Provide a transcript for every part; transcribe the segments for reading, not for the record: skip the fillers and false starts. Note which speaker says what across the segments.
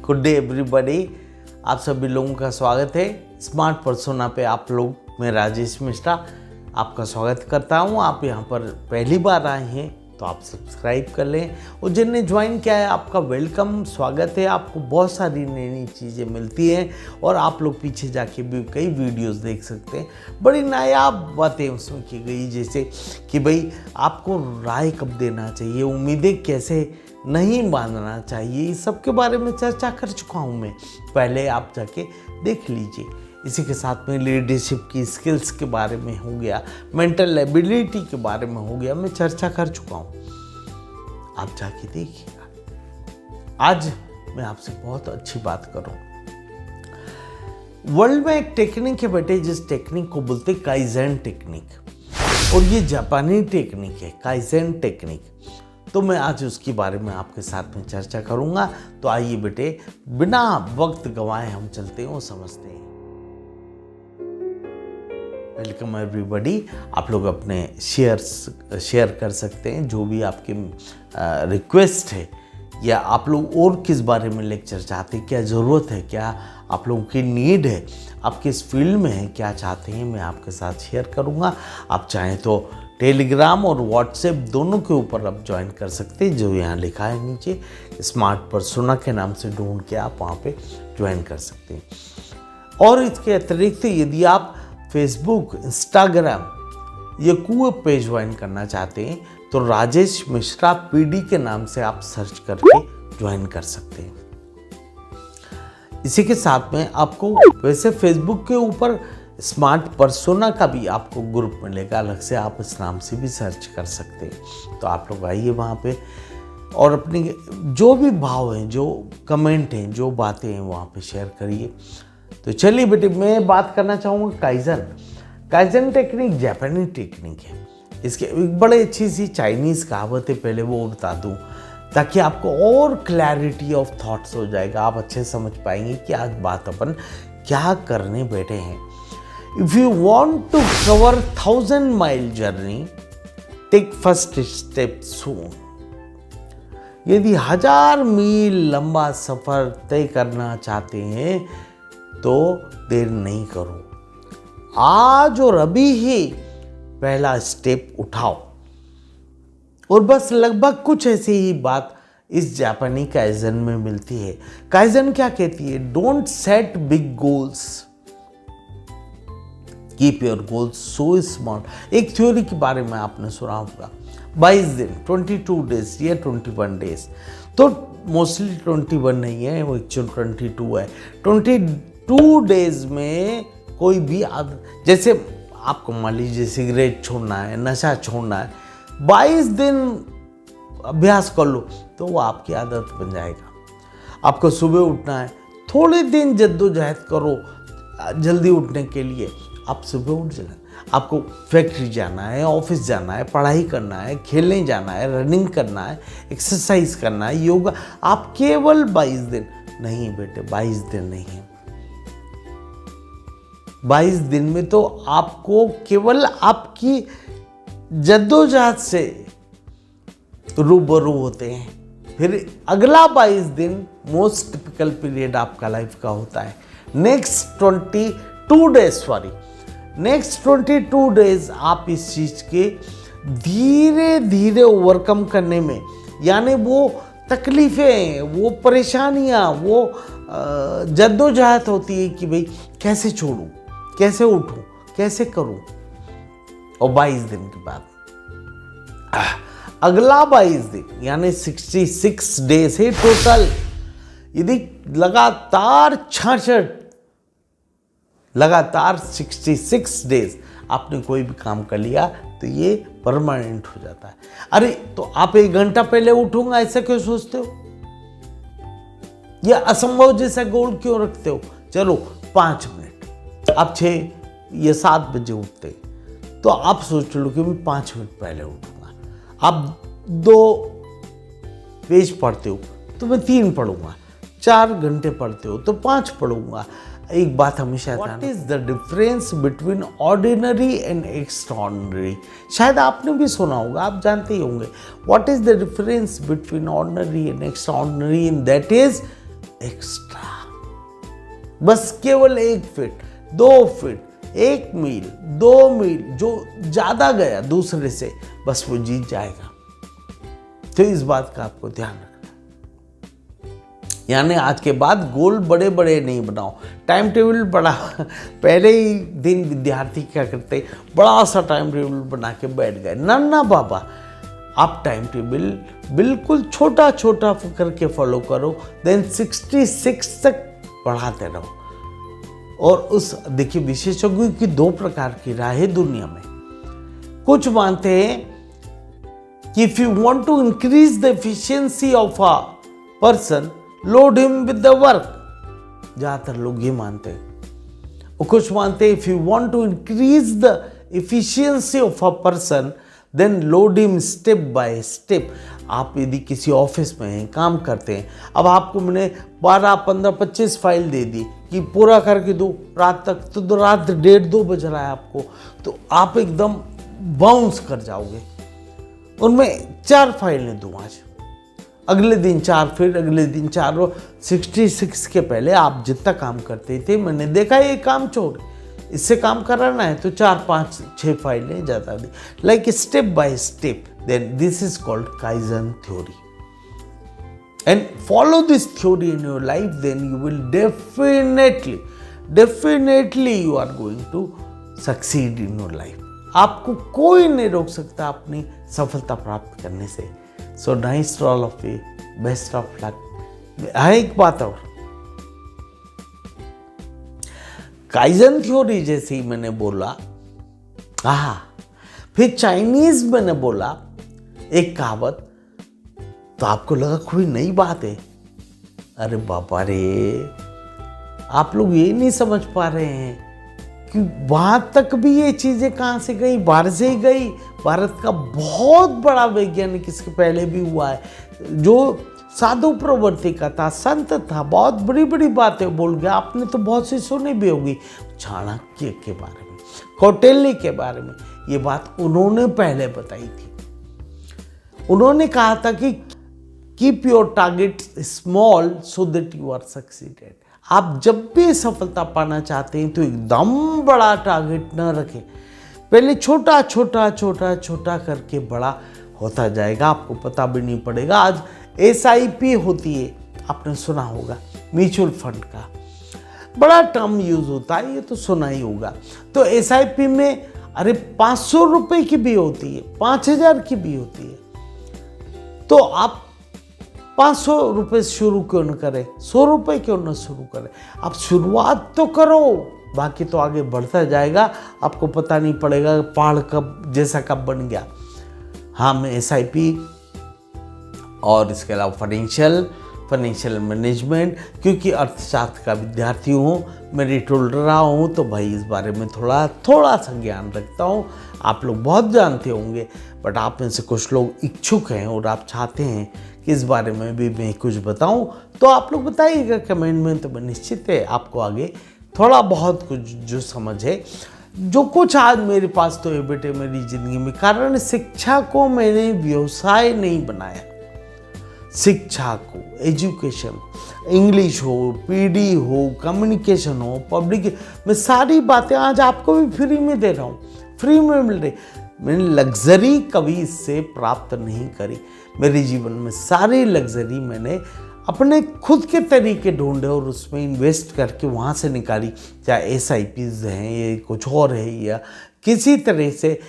Speaker 1: Good day everybody. आप सभी लोगों का स्वागत है स्मार्ट पर्सोना पे। आप लोग, मैं राजेश मिश्रा आपका स्वागत करता हूं। आप यहां पर पहली बार आए हैं तो आप सब्सक्राइब कर लें, और जिनने ज्वाइन किया है आपका वेलकम, स्वागत है। आपको बहुत सारी नई नई चीज़ें मिलती हैं और आप लोग पीछे जाके भी कई वीडियोस देख सकते हैं। बड़ी नायाब बातें उसमें की गई, जैसे कि भाई आपको राय कब देना चाहिए, उम्मीदें कैसे नहीं बांधना चाहिए, इस सब के बारे में चर्चा कर चुका हूँ मैं। पहले आप जाके देख लीजिए। इसी के साथ में लीडरशिप की स्किल्स के बारे में हो गया, मेंटल एबिलिटी के बारे में हो गया, मैं चर्चा कर चुका हूँ, आप जाके देखिएगा। आज मैं आपसे बहुत अच्छी बात करूँ। वर्ल्ड में एक टेक्निक है बेटे, जिस टेक्निक को बोलते काइजेन टेक्निक, और ये जापानी टेक्निक है काइजेन टेक्निक। तो मैं आज उसके बारे में आपके साथ में चर्चा करूंगा। तो आइए बेटे, बिना वक्त गंवाए हम चलते हैं और समझते हैं। Welcome everybody. आप लोग अपने शेयर कर सकते हैं, जो भी आपकी रिक्वेस्ट है, या आप लोग और किस बारे में लेक्चर चाहते हैं, क्या ज़रूरत है, क्या आप लोगों की नीड है, आप किस फील्ड में हैं, क्या चाहते हैं, मैं आपके साथ शेयर करूंगा। आप चाहें तो टेलीग्राम और व्हाट्सएप दोनों के ऊपर आप ज्वाइन कर सकते हैं, जो यहाँ लिखा है नीचे, स्मार्ट पर्सोना के नाम से ढूंढ के आप वहाँ पे ज्वाइन कर सकते हैं। और इसके अतिरिक्त यदि आप फेसबुक, इंस्टाग्राम या कोई पेज ज्वाइन करना चाहते हैं तो राजेश मिश्रा पीडी के नाम से आप सर्च करके ज्वाइन कर सकते हैं। इसी के साथ में आपको वैसे फेसबुक के ऊपर स्मार्ट पर्सोना का भी आपको ग्रुप मिलेगा, अलग से आप इस नाम से भी सर्च कर सकते हैं। तो आप लोग आइए वहाँ पे और अपनी जो भी भाव हैं, जो कमेंट हैं, जो बातें हैं वहाँ पे शेयर करिए। तो चलिए बेटे, मैं बात करना चाहूँगा काइजन टेक्निक जापानी टेक्निक है। इसके एक बड़े अच्छी सी चाइनीज़ कहावत है, पहले वो बता दूँ ताकि आपको और क्लैरिटी ऑफ थॉट्स हो जाएगा, आप अच्छे समझ पाएंगे कि आज बात अपन क्या करने बैठे हैं। If you want to cover 1000-mile journey, take first step soon. यदि 1000 मील लंबा सफर तय करना चाहते हैं तो देर नहीं करो, आज और अभी ही पहला स्टेप उठाओ। और बस लगभग कुछ ऐसी ही बात इस जापानी काइजन में मिलती है। काइजन क्या कहती है? Don't set big goals, keep your goals so small. एक थ्योरी के बारे में आपने सुना होगा, 22 दिन, 22 डेज या 21 डेज। तो मोस्टली 21 नहीं है, वो एक्चुअल 22 है। 22 डेज में कोई भी जैसे आपको मान लीजिए सिगरेट छोड़ना है, नशा छोड़ना है, 22 दिन अभ्यास कर लो तो वो आपकी आदत बन जाएगा। आपको सुबह उठना है, थोड़े दिन जद्दोजहद करो जल्दी उठने के लिए, आप सुबह उठ जाना। आपको फैक्ट्री जाना है, ऑफिस जाना है, पढ़ाई करना है, खेलने जाना है, रनिंग करना है, एक्सरसाइज करना है, योगा, आप केवल 22 दिन नहीं बेटे, 22 दिन नहीं, 22 दिन में तो आपको केवल आपकी जद्दोजहद से रूबरू होते हैं। फिर अगला 22 दिन मोस्ट टिपिकल पीरियड आपका लाइफ का होता है। नेक्स्ट 22 डेज आप इस चीज के धीरे धीरे ओवरकम करने में, यानी वो तकलीफें, वो परेशानियां, वो जद्दोजहद होती है कि भाई कैसे छोड़ूं, कैसे उठूं, कैसे करूं। और 22 दिन के बाद अगला 22 दिन यानी 66 डेज है टोटल। यदि लगातार 66 डेज आपने कोई भी काम कर लिया तो ये परमानेंट हो जाता है। अरे तो आप 1 घंटा पहले उठूंगा ऐसा क्यों सोचते हो, या असंभव जैसा गोल क्यों रखते हो? चलो 5 मिनट, आप 6 या 7 बजे उठते तो आप सोच लो कि मैं 5 मिनट पहले उठूंगा। आप 2 पेज पढ़ते हो तो मैं 3 पढ़ूंगा, 4 घंटे पढ़ते हो तो 5 पढ़ूंगा। एक बात हमेशा, what is the difference between ordinary and extraordinary? शायद आपने भी सुना होगा, आप जानते ही होंगे। What is the difference between ordinary and extraordinary? In that is extra, बस केवल 1 फीट 2 फीट 1 मील 2 मील जो ज्यादा गया दूसरे से, बस वो जीत जाएगा। तो इस बात का आपको ध्यान रखना, यानी आज के बाद गोल बड़े बड़े नहीं बनाओ। टाइम टेबल बड़ा पहले ही दिन विद्यार्थी क्या करते, बड़ा सा टाइम टेबल बना के बैठ गए। ना बाबा, आप टाइम टेबल बिल्कुल छोटा छोटा करके फॉलो करो, देन 66 तक बढ़ाते रहो। और उस देखिए, विशेषज्ञों की 2 प्रकार की राय है दुनिया में। कुछ मानते हैं कि if you want to increase the efficiency of a person, load him with the work. ज्यादातर लोग ये मानते हैं। और कुछ मानते हैं if you want to increase the efficiency of a person, then load him step by step. आप यदि किसी ऑफिस में हैं, काम करते हैं, अब आपको मैंने 12, 15, 25 फाइल दे दी कि पूरा करके दो रात तक, तो रात 1:30-2 बज रहा है आपको, तो आप एकदम बाउंस कर जाओगे। उनमें 4 फाइलें दूँ आज, अगले दिन 4, फिर अगले दिन 4, और 66 के पहले आप जितना काम करते थे, मैंने देखा ये काम छोड़, इससे काम कराना है तो 4, 5, 6 फाइलें ज़्यादा दी, like step by step. Then this is called kaizen theory, and follow this theory in your life, then you will definitely you are going to succeed in your life. आपको कोई नहीं रोक सकता अपनी सफलता प्राप्त करने से। So nice to all of you, best of luck. एक बात और, काइजन थ्योरी जैसे ही मैंने बोला, फिर चाइनीज मैंने बोला एक कहावत, तो आपको लगा कोई नई बात है। अरे बाबा रे, आप लोग ये नहीं समझ पा रहे हैं कि वहां तक भी ये चीजें कहां से गई, बाहर से ही गई। भारत का बहुत बड़ा वैज्ञानिक इसके पहले भी हुआ है, जो साधु प्रवृत्ति का था, संत था, बहुत बड़ी बड़ी बातें बोल गया। आपने तो बहुत सी सुनी भी होगी, चाणक्य के बारे में, कौटिल्य के बारे में। ये बात उन्होंने पहले बताई थी। उन्होंने कहा था कि keep your target small so that you are succeeded. आप जब भी सफलता पाना चाहते हैं तो एकदम बड़ा टारगेट न रखें, पहले छोटा छोटा छोटा छोटा करके बड़ा होता जाएगा, आपको पता भी नहीं पड़ेगा। आज SIP होती है, आपने सुना होगा, म्यूचुअल फंड का बड़ा टर्म यूज होता है, ये तो सुना ही होगा। तो SIP में अरे 500 रुपए की भी होती है, 5000 की भी होती है। तो आप 500 रुपए शुरू क्यों न करें, 100 रुपए क्यों न शुरू करें। आप शुरुआत तो करो, बाकी तो आगे बढ़ता जाएगा, आपको पता नहीं पड़ेगा पहाड़ कब जैसा कब बन गया। हाँ, मैं SIP और इसके अलावा फाइनेंशियल मैनेजमेंट, क्योंकि अर्थशास्त्र का विद्यार्थी हूँ, मेरिटोल रहा हूँ, तो भाई इस बारे में थोड़ा सा ज्ञान रखता हूँ। आप लोग बहुत जानते होंगे, बट आप में से कुछ लोग इच्छुक हैं और आप चाहते हैं कि इस बारे में भी मैं कुछ बताऊं, तो आप लोग बताइएगा कमेंट में, तो मैं निश्चित है आपको आगे थोड़ा बहुत कुछ जो समझ है, जो कुछ आज मेरे पास तो है बेटे मेरी ज़िंदगी में, कारण शिक्षा को मैंने व्यवसाय नहीं बनाया। शिक्षा को, एजुकेशन, इंग्लिश हो, PD हो, कम्युनिकेशन हो, पब्लिक, मैं सारी बातें आज आपको भी फ्री में दे रहा हूँ, फ्री में मिल रही। मैंने लग्जरी कभी इससे प्राप्त नहीं करी। मेरे जीवन में सारी लग्जरी मैंने अपने खुद के तरीके ढूंढे और उसमें इन्वेस्ट करके वहाँ से निकाली, चाहे SIPs हैं, ये कुछ और है, या किसी तरह से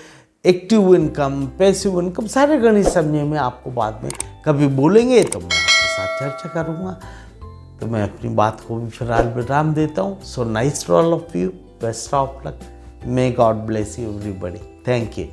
Speaker 1: एक्टिव इनकम, पैसिव इनकम, सारे गणित समझे में आपको बाद में कभी बोलेंगे तो मैं आपके साथ चर्चा करूँगा। तो मैं अपनी बात को भी फिलहाल विराम देता हूँ। So nice to all of you, best of luck, may God bless you everybody. Thank you.